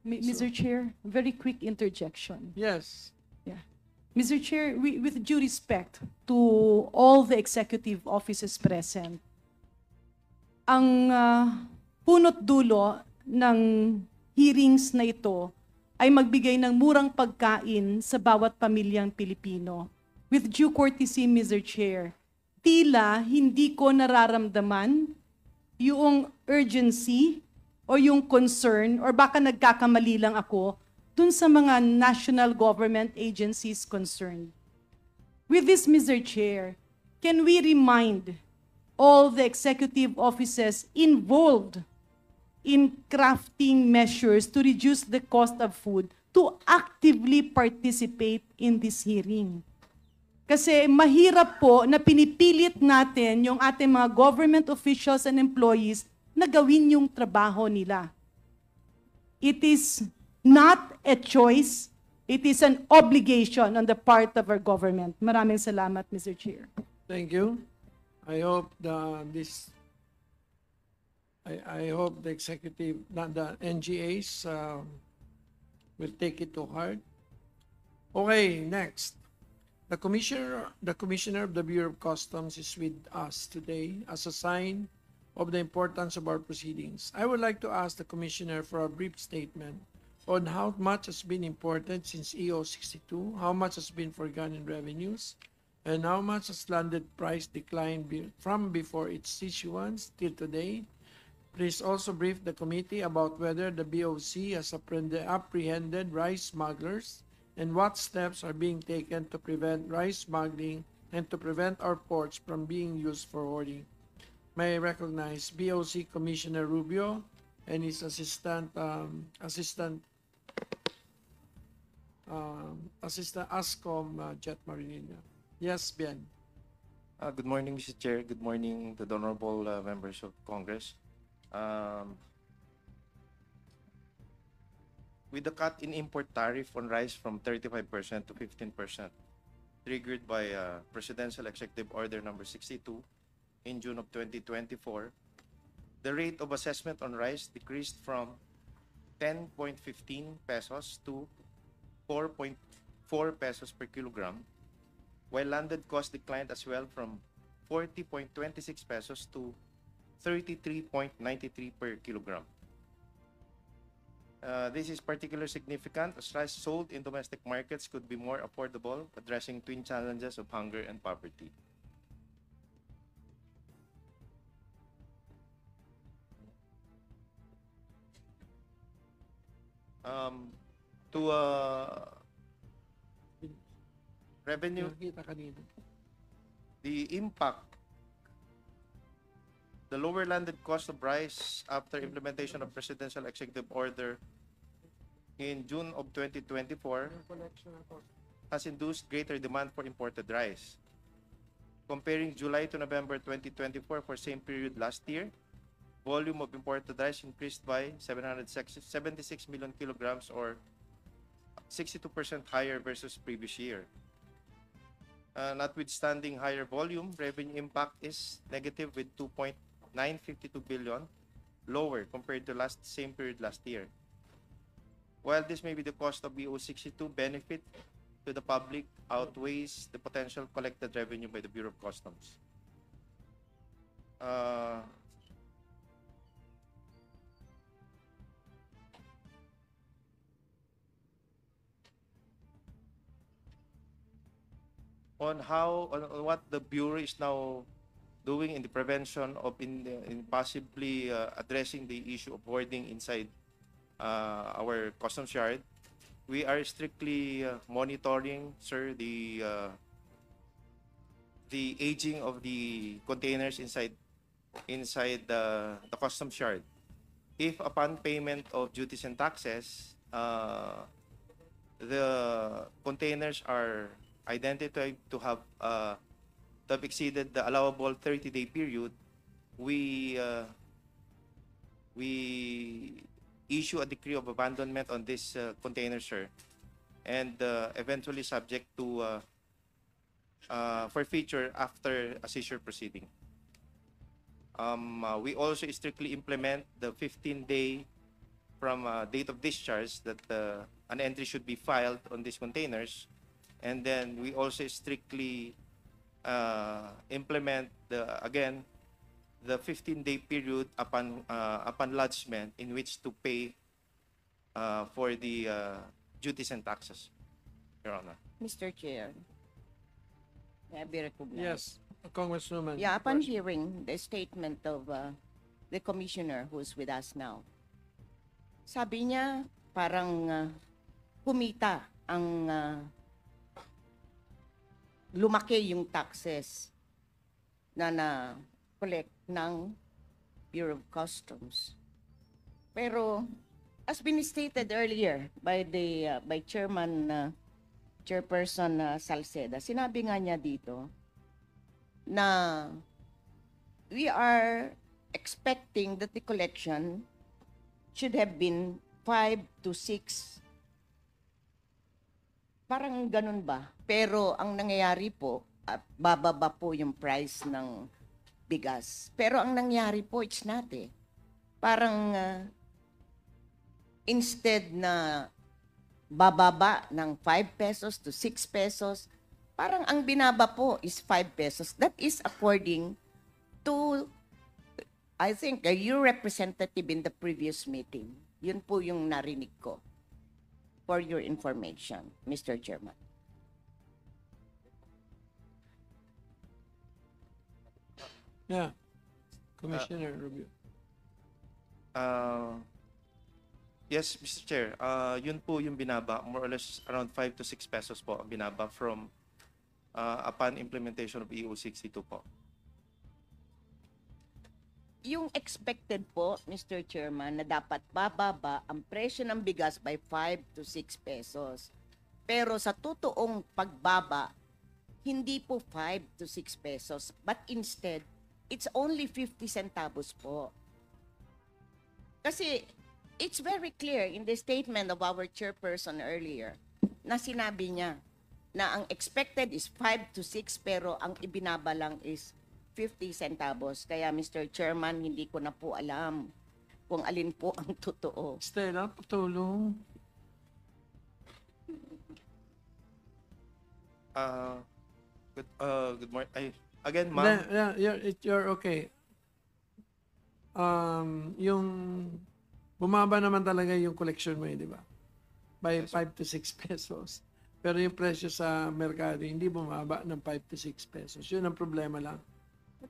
Mr. Chair, very quick interjection. Yes. Yeah. Mr. Chair, with due respect to all the executive offices present, ang punot dulo ng hearings na ito ay magbigay ng murang pagkain sa bawat pamilyang Pilipino. With due courtesy, Mr. Chair, tila hindi ko nararamdaman yung urgency o yung concern, or baka nagkakamali lang ako, dun sa mga national government agencies concerned. With this, Mr. Chair, can we remind all the executive offices involved in crafting measures to reduce the cost of food to actively participate in this hearing? Kasi mahirap po na pinipilit natin yung ating mga government officials and employees na gawin yung trabaho nila. It is not a choice, it is an obligation on the part of our government. Maraming salamat, Mr. Chair. Thank you. I hope I hope the executive, not the NGAs, will take it to heart. Okay, next. The Commissioner of the Bureau of Customs is with us today as a sign of the importance of our proceedings. I would like to ask the Commissioner for a brief statement on how much has been imported since EO 62, how much has been forgone in revenues, and how much has landed price declined from before its issuance till today. Please also brief the committee about whether the BOC has apprehended rice smugglers and what steps are being taken to prevent rice smuggling and to prevent our ports from being used for hoarding. May I recognize BOC Commissioner Rubio and his Assistant ASCOM Jet Marinilla. Yes, Ben. Good morning, Mr. Chair. Good morning to the honorable members of Congress. With the cut in import tariff on rice from 35% to 15%, triggered by Presidential Executive Order number 62 in June of 2024, the rate of assessment on rice decreased from 10.15 pesos to 4.4 pesos per kilogram, while landed cost declined as well from 40.26 pesos to 33.93 per kilogram. This is particularly significant as rice sold in domestic markets could be more affordable, addressing twin challenges of hunger and poverty. To revenue, the impact, the lower landed cost of rice after implementation of Presidential Executive Order in June of 2024 has induced greater demand for imported rice. Comparing July to November 2024 for same period last year, volume of imported rice increased by 776 million kilograms, or 62% higher versus previous year. Notwithstanding higher volume, revenue impact is negative with 2.952 billion, lower compared to same period last year. While this may be the cost of BO 62, benefit to the public outweighs the potential collected revenue by the Bureau of Customs. On what the Bureau is now doing in the prevention of in possibly addressing the issue of hoarding inside our customs yard, we are strictly monitoring, sir, the aging of the containers inside the customs yard. If upon payment of duties and taxes, the containers are identified to have exceeded the allowable 30-day period, we issue a decree of abandonment on this container, sir, and eventually subject to forfeiture after a seizure proceeding. We also strictly implement the 15-day from date of discharge that an entry should be filed on these containers. And then we also strictly implement again the 15-day period upon lodgement in which to pay for the duties and taxes, Your Honor. Mr. Chair, may I be recognized? Yes, Congresswoman. Yeah, upon hearing the statement of the commissioner who's with us now, sabi niya parang kumita ang lumaki yung taxes na collect ng Bureau of Customs. Pero as been stated earlier by the by Chairperson Salceda, sinabi nga niya dito na we are expecting that the collection should have been 5 to 6. Parang ganun ba? Pero ang nangyayari po, bababa po yung price ng bigas. Pero ang nangyayari po, it's not eh. Parang instead na bababa ng 5 pesos to 6 pesos, parang ang binaba po is 5 pesos. That is according to, I think, your representative in the previous meeting. Yun po yung narinig ko. For your information, Mr. Chairman. Yeah, Commissioner Rubio. Yes, Mr. Chair. Yun po yung binaba, more or less around 5 to 6 pesos po ang binaba from upon implementation of EO 62 po. Yung expected po, Mr. Chairman, na dapat bababa ang presyo ng bigas by 5 to 6 pesos. Pero sa totoong pagbaba, hindi po 5 to 6 pesos, but instead, it's only 50 centavos po. Kasi it's very clear in the statement of our chairperson earlier na sinabi niya na ang expected is 5 to 6 pero ang ibinaba lang is 50 centavos. Kaya Mr. Chairman, hindi ko na po alam kung alin po ang totoo. Stella, patulong. Good morning. Again, ma'am. Yeah, you're okay. Yung bumaba naman talaga yung collection mo, di ba? By 5 to 6 pesos. Pero yung presyo sa merkado, hindi bumaba ng 5 to 6 pesos. Yun ang problema lang.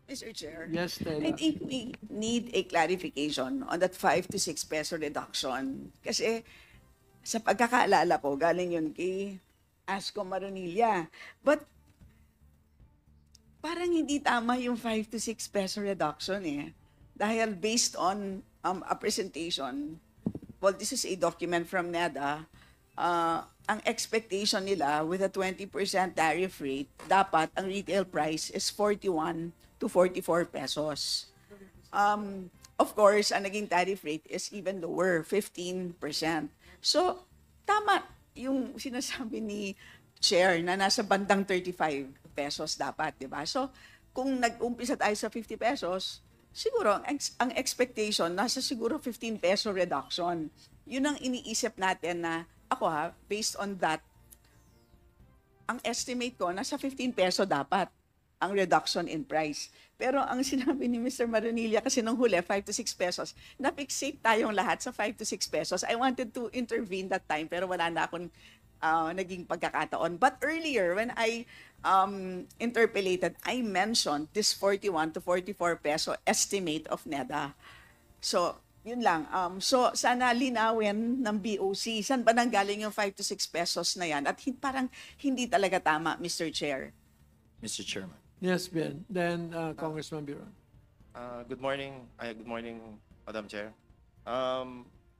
Mr. Chair, Yes, Stella. I think we need a clarification on that 5 to 6 peso reduction. Kasi sa pagkakaalala ko, galing yun kay Asco Maronilla. But parang hindi tama yung 5 to 6 peso reduction eh. Dahil based on a presentation, well, this is a document from NEDA, ang expectation nila with a 20% tariff rate, dapat ang retail price is 41 to 44 pesos. Of course, ang naging tariff rate is even lower, 15%. So, tama yung sinasabi ni Chair na nasa bandang 35 pesos dapat, di ba? So, kung nag-umpisa tayo sa 50 pesos, siguro ang expectation nasa siguro 15 peso reduction. Yun ang iniisip natin na ako based on that, ang estimate ko nasa 15 peso dapat ang reduction in price. Pero ang sinabi ni Mr. Maronilla kasi nung huli 5 to 6 pesos, na-fixate tayong lahat sa 5 to 6 pesos. I wanted to intervene that time pero wala na akong naging pagkakataon. But earlier when I interpolated, I mentioned this 41 to 44 peso estimate of NEDA. So, yun lang. So, sana linawin ng BOC. Saan ba nanggaling yung 5 to 6 pesos na yan? At parang hindi talaga tama, Mr. Chair. Mr. Chairman. Yes, Ben. Then, Congressman Biron. Good morning. Good morning, Madam Chair.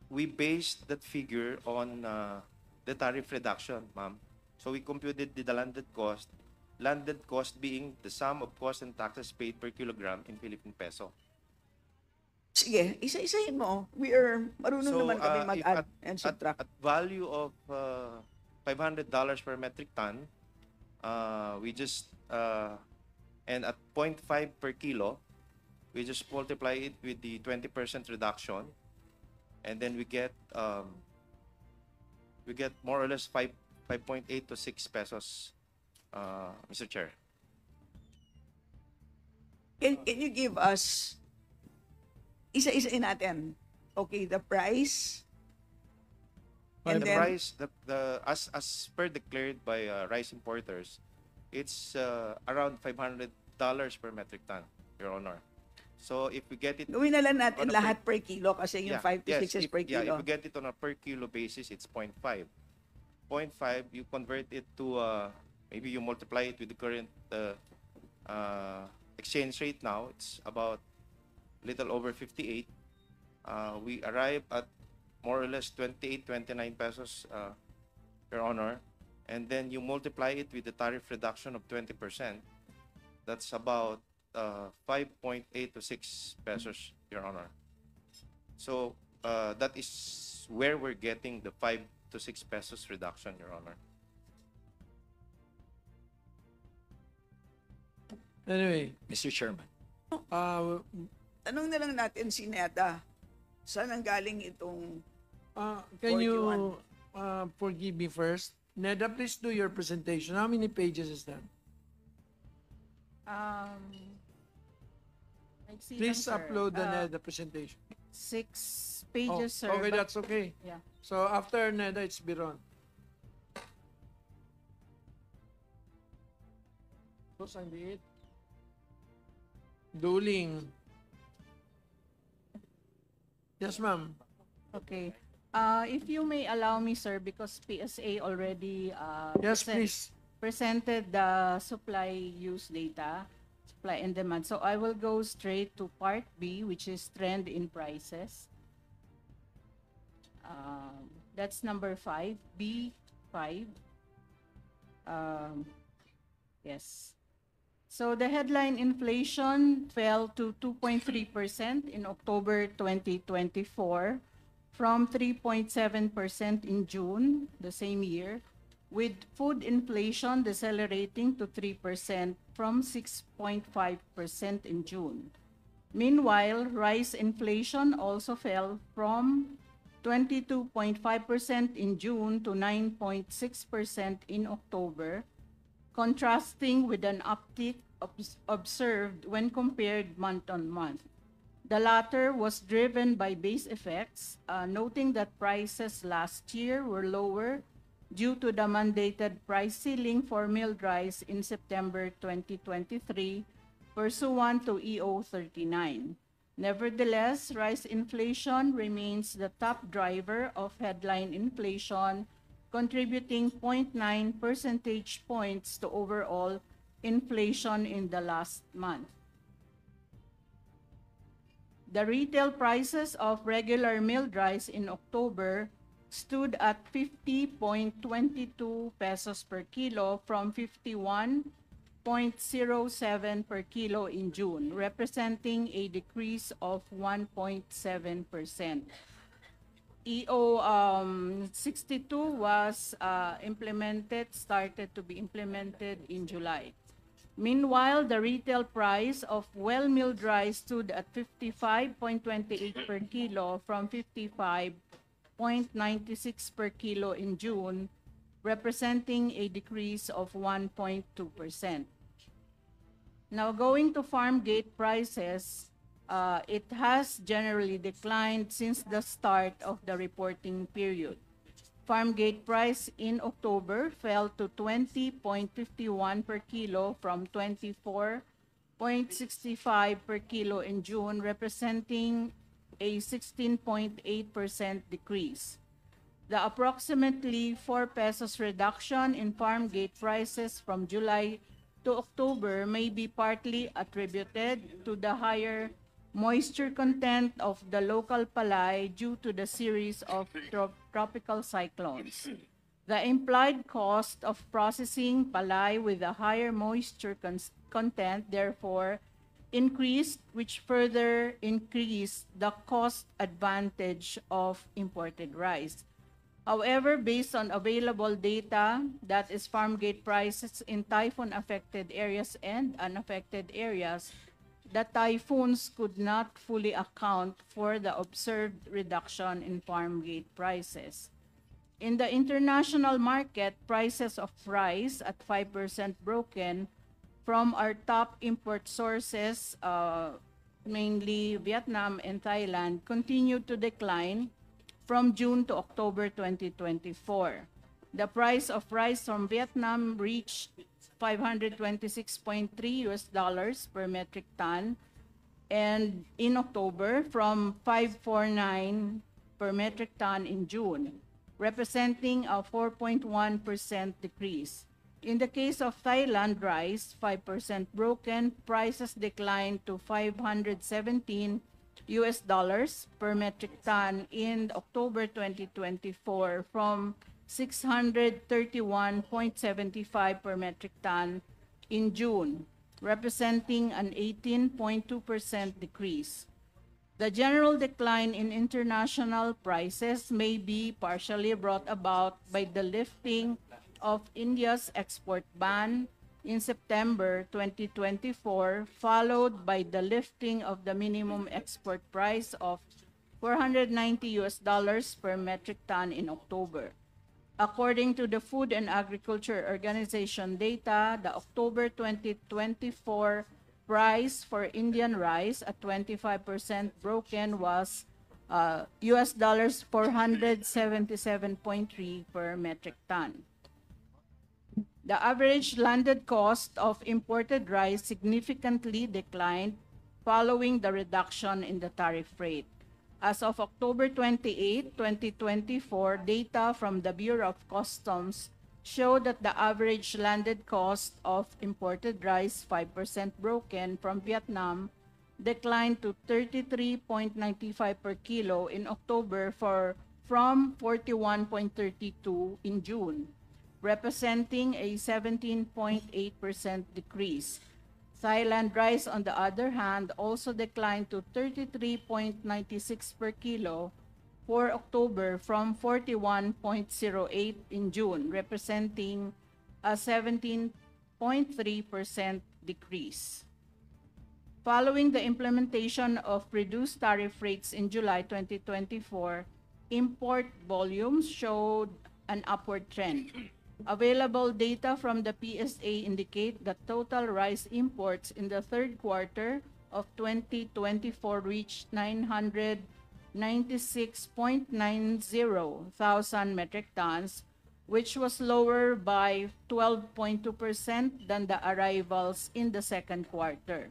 We based that figure on the tariff reduction, ma'am. So we computed the landed cost being the sum of costs and taxes paid per kilogram in Philippine peso. Sige, isa-isahin mo. We are, marunong naman kami if mag-add and subtract. At value of $500 per metric ton, we just and at 0.5 per kilo, we just multiply it with the 20% reduction. and then we get more or less 5.8 to 6 pesos, Mr. Chair. Can you give us, isa-isain natin, okay, the price, and The then, price, as per declared by rice importers, it's around $500 per metric ton, Your Honor. So if we get it, gawin na lang natin on a lahat per kilo kasi yung 5 to 6 is per Yeah, if kilo. we get it on a per kilo basis, it's 0.5. 0.5, you convert it to, maybe you multiply it with the current exchange rate now, it's about little over 58. We arrive at more or less 28, 29 pesos, Your Honor. And then you multiply it with the tariff reduction of 20%. That's about 5.8 to 6 pesos, Your Honor. So that is where we're getting the 5 to 6 pesos reduction, Your Honor. Anyway, Mr. Chairman. Tanong na lang natin si Neda, saan ang galing itong can you 41. forgive me first? Neda, please do your presentation. How many pages is that? Let's see Please lang, sir. upload the Neda presentation. 6 pages, sir. Okay, but- that's okay. Yeah. So after Neda, it's Biron. Tapos ang liit. Duling. Yes, ma'am. Okay. If you may allow me, sir, because PSA already Yes, please. presented the supply use data, supply and demand. So I will go straight to part B, which is trend in prices. That's number 5, B5. Yes. So the headline inflation fell to 2.3% in October 2024 from 3.7% in June the same year, with food inflation decelerating to 3% from 6.5% in June. Meanwhile, rice inflation also fell from 22.5% in June to 9.6% in October, contrasting with an uptick observed when compared month-on-month. The latter was driven by base effects, noting that prices last year were lower due to the mandated price ceiling for milled rice in September 2023, pursuant to EO 39. Nevertheless, rice inflation remains the top driver of headline inflation, contributing 0.9 percentage points to overall inflation in the last month. The retail prices of regular milled rice in October stood at 50.22 pesos per kilo from 51.07 per kilo in June, representing a decrease of 1.7%. EO 62 was started to be implemented in July. Meanwhile, the retail price of well-milled rice stood at 55.28 per kilo from 55.96 per kilo in June, representing a decrease of 1.2%. Now, going to farm gate prices, it has generally declined since the start of the reporting period. Farm gate price in October fell to 20.51 per kilo from 24.65 per kilo in June, representing a 16.8% decrease. The approximately 4 pesos reduction in farm gate prices from July to October may be partly attributed to the higher moisture content of the local palay due to the series of tropical cyclones. The implied cost of processing palay with a higher moisture content therefore increased, which further increased the cost advantage of imported rice. However, based on available data, that is farm gate prices in typhoon-affected areas and unaffected areas, the typhoons could not fully account for the observed reduction in farm gate prices. In the international market, prices of rice at 5% broken from our top import sources, mainly Vietnam and Thailand, continued to decline from June to October 2024. The price of rice from Vietnam reached $526.3 per metric ton, and in October from 549 per metric ton in June, representing a 4.1% decrease. In the case of Thailand rice, 5% broken, prices declined to $517 per metric ton in October 2024 from 631.75 per metric ton in June, representing an 18.2% decrease. The general decline in international prices may be partially brought about by the lifting of India's export ban in September 2024, followed by the lifting of the minimum export price of $490 per metric ton in October. According to the Food and Agriculture Organization data, the October 2024 price for Indian rice at 25% broken was US dollars 477.3 per metric ton. The average landed cost of imported rice significantly declined following the reduction in the tariff rate. As of October 28, 2024, data from the Bureau of Customs show that the average landed cost of imported rice 5% broken from Vietnam declined to 33.95 per kilo in October from 41.32 in June, representing a 17.8% decrease. Thailand rice, on the other hand, also declined to 33.96 per kilo for October from 41.08 in June, representing a 17.3% decrease. Following the implementation of reduced tariff rates in July 2024, import volumes showed an upward trend. Available data from the PSA indicate that total rice imports in the third quarter of 2024 reached 996.90 thousand metric tons, which was lower by 12.2% than the arrivals in the second quarter.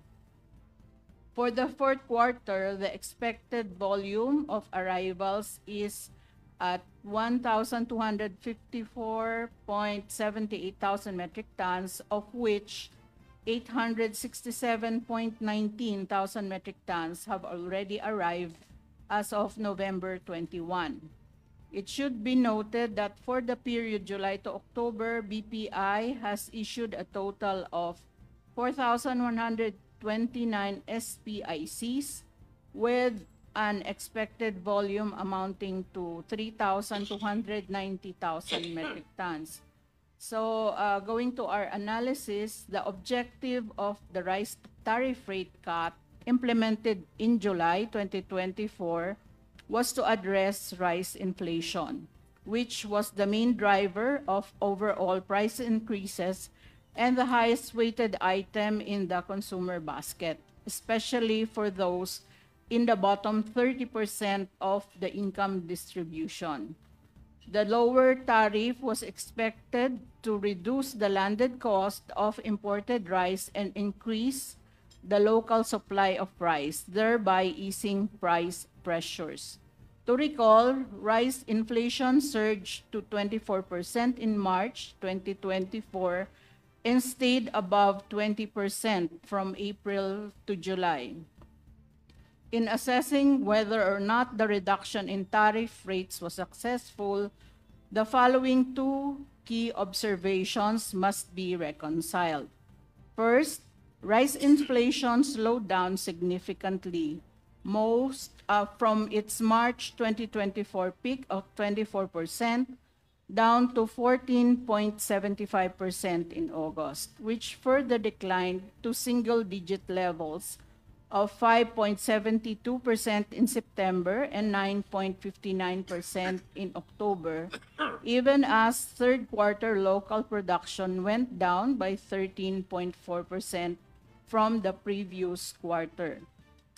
For the fourth quarter, the expected volume of arrivals is at 1,254.78 thousand metric tons, of which 867.19 thousand metric tons have already arrived as of November 21. It should be noted that for the period July to October, BPI has issued a total of 4,129 SPICs with an expected volume amounting to 3,290,000 metric tons. So going to our analysis, the objective of the rice tariff rate cut implemented in July 2024 was to address rice inflation, which was the main driver of overall price increases and the highest weighted item in the consumer basket, especially for those in the bottom 30% of the income distribution. The lower tariff was expected to reduce the landed cost of imported rice and increase the local supply of rice, thereby easing price pressures. To recall, rice inflation surged to 24% in March 2024 and stayed above 20% from April to July. In assessing whether or not the reduction in tariff rates was successful, the following two key observations must be reconciled. First, rice inflation slowed down significantly, most from its March 2024 peak of 24% down to 14.75% in August, which further declined to single-digit levels of 5.72% in September and 9.59% in October, even as third quarter local production went down by 13.4% from the previous quarter.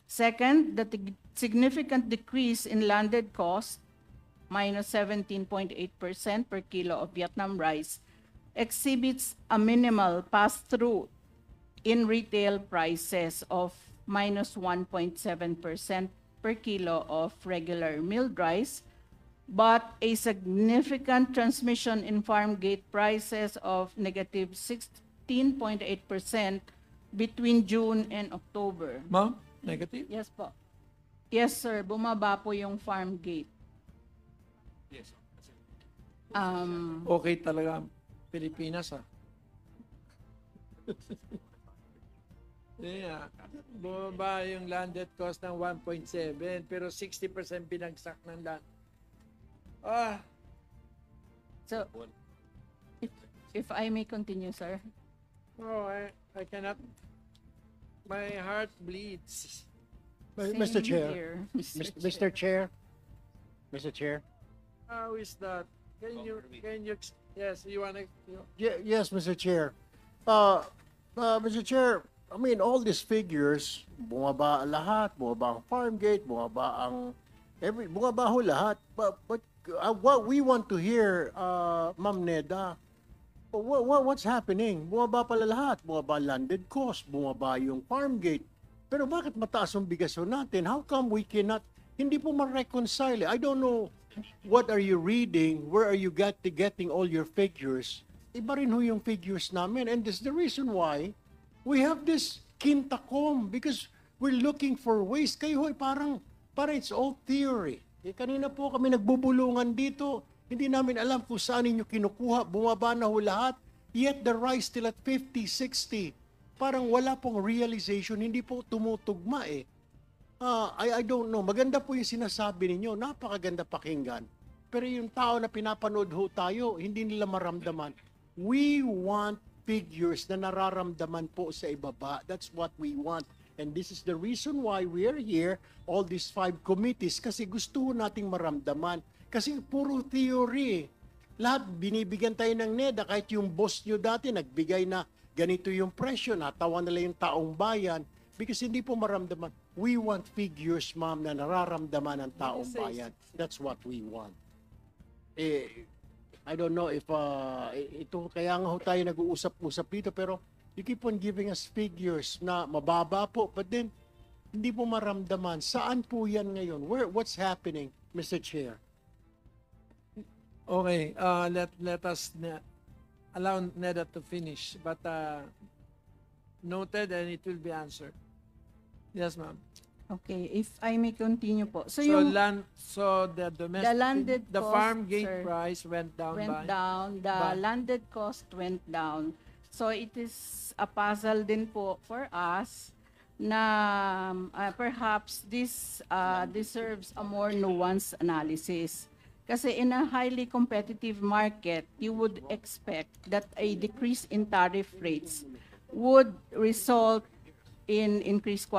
Second, the significant decrease in landed cost, minus 17.8% per kilo of Vietnam rice, exhibits a minimal pass-through in retail prices of minus 1.7% per kilo of regular milled rice, but a significant transmission in farm gate prices of negative 16.8% between June and October. Ma'am, negative? Yes po. Yes, sir. Bumaba po yung farm gate. Okay talaga ang Pilipinas, ah. Yeah. Bumaba yung landed cost ng 1.7 pero 60% binagsak ng land. Ah, So, if I may continue, sir. oh, I cannot. My heart bleeds. Mr. Same Chair, here, Mr. Chair, Mr. Chair. How is that? Can you, yes, you want to, Yes, Mr. Chair. Mr. Chair, I mean, all these figures, bumaba lahat, bumaba ang farm gate, bumaba ang bumaba ho lahat. But what we want to hear, Ma'am Neda, what's happening? Bumaba pala lahat, bumaba landed cost, bumaba yung farm gate. Pero bakit mataas ang bigas ho natin? How come we cannot, hindi po ma-reconcile? I don't know, what are you reading? Where are you getting all your figures? Iba rin ho yung figures namin. And this is the reason why we have this Quintacom, because we're looking for ways. Kayo ho'y parang it's all theory. Kanina po kami nagbubulungan dito. Hindi namin alam kung saan ninyo kinukuha. Bumaba na ho lahat. Yet the rice still at 50, 60. Parang wala pong realization. Hindi po tumutugma eh. I don't know. Maganda po yung sinasabi ninyo. Napakaganda pakinggan. Pero yung tao na pinapanood ho tayo, hindi nila maramdaman. We want figures na nararamdaman po sa ibaba. That's what we want. And this is the reason why we are here, all these 5 committees, kasi gusto nating maramdaman. Kasi puro theory. Lahat binibigyan tayo ng NEDA, kahit yung boss nyo dati nagbigay na ganito yung presyo, natawa nila yung taong bayan, because hindi po maramdaman. We want figures, ma'am, na nararamdaman ng taong bayan. That's what we want. I don't know if ito kaya nga ho tayo nag-uusap-usap dito, pero you keep on giving us figures na mababa po, but then hindi po maramdaman. Saan po yan ngayon? What's happening, Mr. Chair? okay, let us allow Neda to finish, but noted and it will be answered. Yes, ma'am. Okay, if I may continue po. So, So yung the domestic, landed the cost, farm gate sir, price went down the by- landed cost went down. So it is a puzzle din po for us na perhaps this deserves a more nuanced analysis. Kasi in a highly competitive market, you would expect that a decrease in tariff rates would result in increased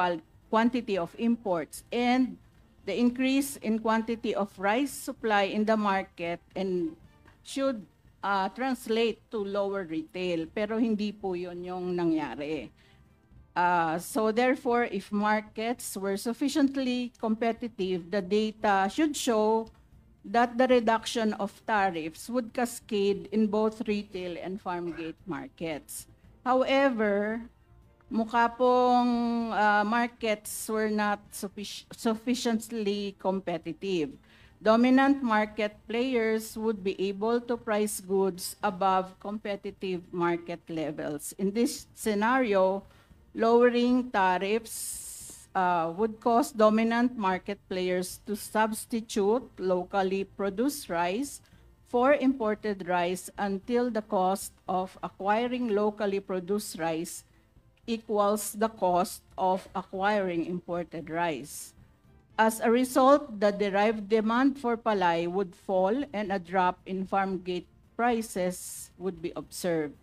quantity of imports, and the increase in quantity of rice supply in the market and should translate to lower retail. Pero hindi po yun yung nangyari. So therefore, if markets were sufficiently competitive, the data should show that the reduction of tariffs would cascade in both retail and farm gate markets. However, mukha pong markets were not sufficiently competitive. Dominant market players would be able to price goods above competitive market levels. In this scenario, lowering tariffs would cause dominant market players to substitute locally produced rice for imported rice until the cost of acquiring locally produced rice equals the cost of acquiring imported rice. As a result, the derived demand for palay would fall and a drop in farm gate prices would be observed.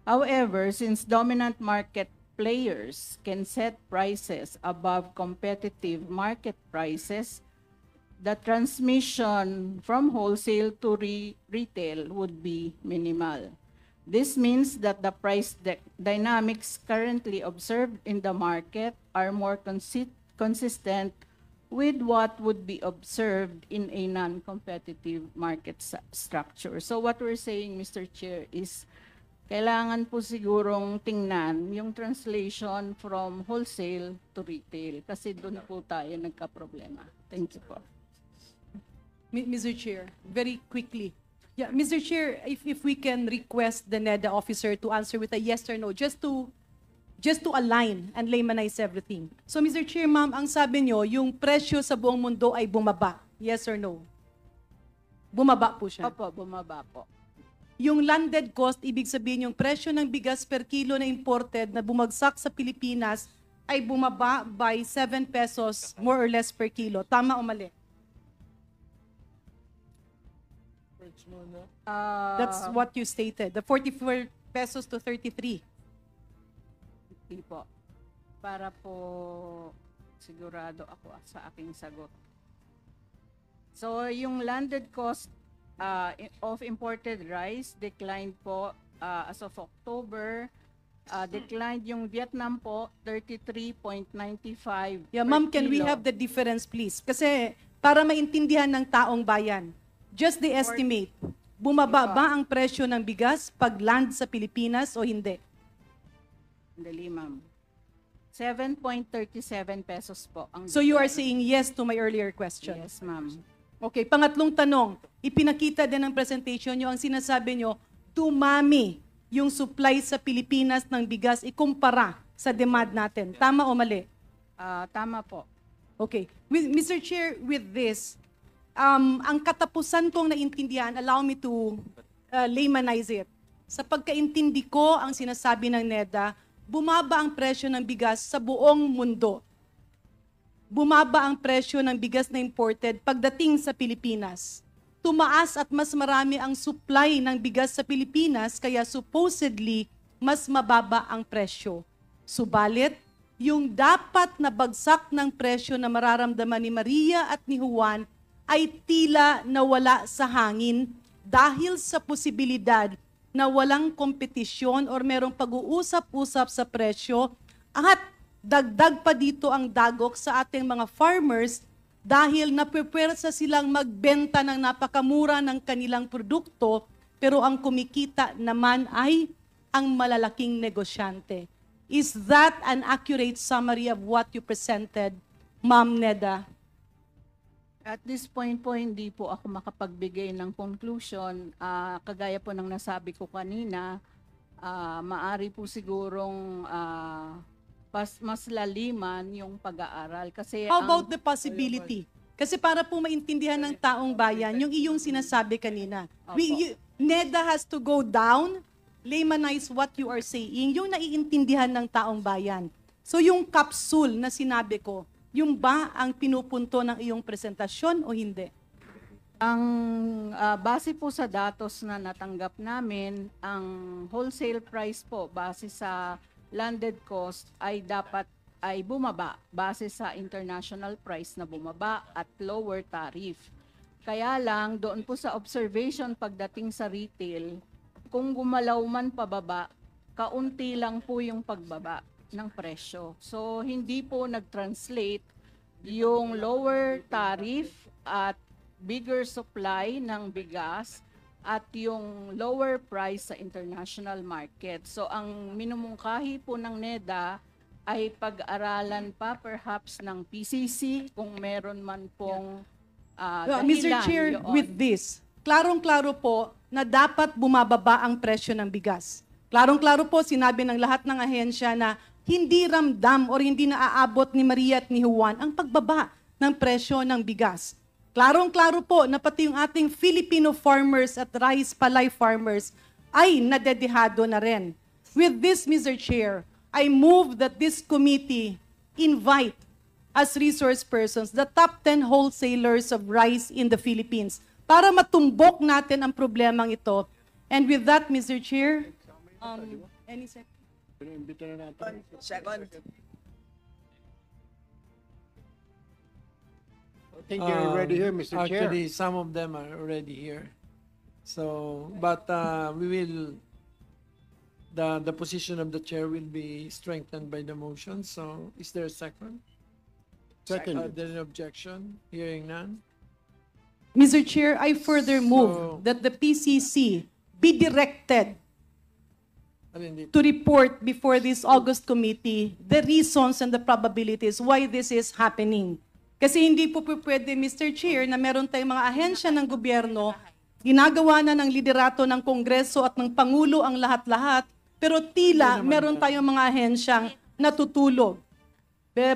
However, since dominant market players can set prices above competitive market prices, the transmission from wholesale to retail would be minimal. This means that the price dynamics currently observed in the market are more consistent with what would be observed in a non-competitive market structure. So what we're saying, Mr. Chair, is kailangan po sigurong tingnan yung translation from wholesale to retail kasi doon po tayo nagka-problema. Thank you po. Mr. Chair, very quickly. Yeah, Mr. Chair, if we can request the NEDA officer to answer with a yes or no, just to align and laymanize everything. So, Mr. Chair, ma'am, ang sabi nyo, yung presyo sa buong mundo ay bumaba. Yes or no? Bumaba po siya. Opo, bumaba po. Yung landed cost, ibig sabihin yung presyo ng bigas per kilo na imported na bumagsak sa Pilipinas ay bumaba by 7 pesos more or less per kilo. Tama o mali? That's what you stated. The 44 pesos to 33. Hindi po. Para po sigurado ako sa aking sagot. So, yung landed cost of imported rice declined po as of October. Declined yung Vietnam po, 33.95 Yeah, per ma'am, can we kilo. have the difference, please? Kasi para maintindihan ng taong bayan, just the estimate, bumaba ba ang presyo ng bigas pag land sa Pilipinas o hindi? Dali, ma'am. 7.37 pesos po. Ang So you are saying yes to my earlier question? Yes, ma'am. Okay, pangatlong tanong, ipinakita din ng presentation nyo, ang sinasabi nyo, dumami yung supply sa Pilipinas ng bigas ikumpara sa demand natin. Tama o mali? Tama po. Okay. Mr. Chair, with this, ang katapusan kong naintindihan, allow me to laymanize it. Sa pagkaintindi ko, ang sinasabi ng NEDA, bumaba ang presyo ng bigas sa buong mundo. Bumaba ang presyo ng bigas na imported pagdating sa Pilipinas. Tumaas at mas marami ang supply ng bigas sa Pilipinas, kaya supposedly, mas mababa ang presyo. Subalit, yung dapat na bagsak ng presyo na mararamdaman ni Maria at ni Juan ay tila nawala sa hangin dahil sa posibilidad na walang kompetisyon or merong pag-uusap-usap sa presyo at dagdag pa dito ang dagok sa ating mga farmers dahil napupwersa silang magbenta ng napakamura ng kanilang produkto pero ang kumikita naman ay ang malalaking negosyante. Is that an accurate summary of what you presented, Ma'am Neda? At this point po, hindi po ako makapagbigay ng conclusion. Kagaya po ng nasabi ko kanina, maari po sigurong mas laliman yung pag-aaral. Kasi How about the possibility? Kasi para po maintindihan ng taong bayan, yung iyong sinasabi kanina, NEDA has to go down, laymanize what you are saying, yung naiintindihan ng taong bayan. So yung capsule na sinabi ko, yung ba ang pinupunto ng iyong presentasyon o hindi? Ang base po sa datos na natanggap namin, ang wholesale price po base sa landed cost ay dapat ay bumaba base sa international price na bumaba at lower tariff. Kaya lang doon po sa observation pagdating sa retail, kung gumalaw man pababa, kaunti lang po yung pagbaba ng presyo. So hindi po nag-translate yung lower tariff at bigger supply ng bigas at yung lower price sa international market. So ang minumungkahi po ng NEDA ay pag-aralan pa perhaps ng PCC kung meron man pong dahilan. Mr. Chair, yun. with this, klarong-klaro po na dapat bumababa ang presyo ng bigas. Klarong-klaro po, sinabi ng lahat ng ahensya na hindi ramdam o hindi naaabot ni Maria at ni Juan ang pagbaba ng presyo ng bigas. Klarong-klaro po na pati yung ating Filipino farmers at rice palay farmers ay nadedehado na rin. With this, Mr. Chair, I move that this committee invite as resource persons the top 10 wholesalers of rice in the Philippines para matumbok natin ang problemang ito. And with that, Mr. Chair, any second? Imbita na natin. Second. I think they're already here, Mr. Chair. Actually, some of them are already here. So, but we will, the position of the chair will be strengthened by the motion. So, is there a second? Second. There an objection? Hearing none? Mr. Chair, I further So- move that the PCC be directed Alin dito? to report before this August committee the reasons and the probabilities why this is happening. Kasi hindi po pwede, Mr. Chair, na meron tayong mga ahensya ng gobyerno, ginagawa na ng liderato ng Kongreso at ng Pangulo ang lahat-lahat, pero tila meron tayong mga ahensyang natutulog.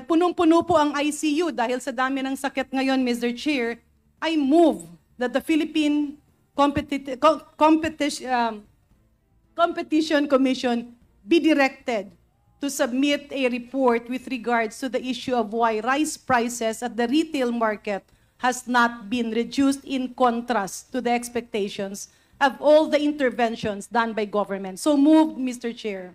Punong-puno po ang ICU dahil sa dami ng sakit ngayon, Mr. Chair. I move that the Philippine Competition Commission be directed to submit a report with regards to the issue of why rice prices at the retail market has not been reduced in contrast to the expectations of all the interventions done by government. So move, Mr. Chair.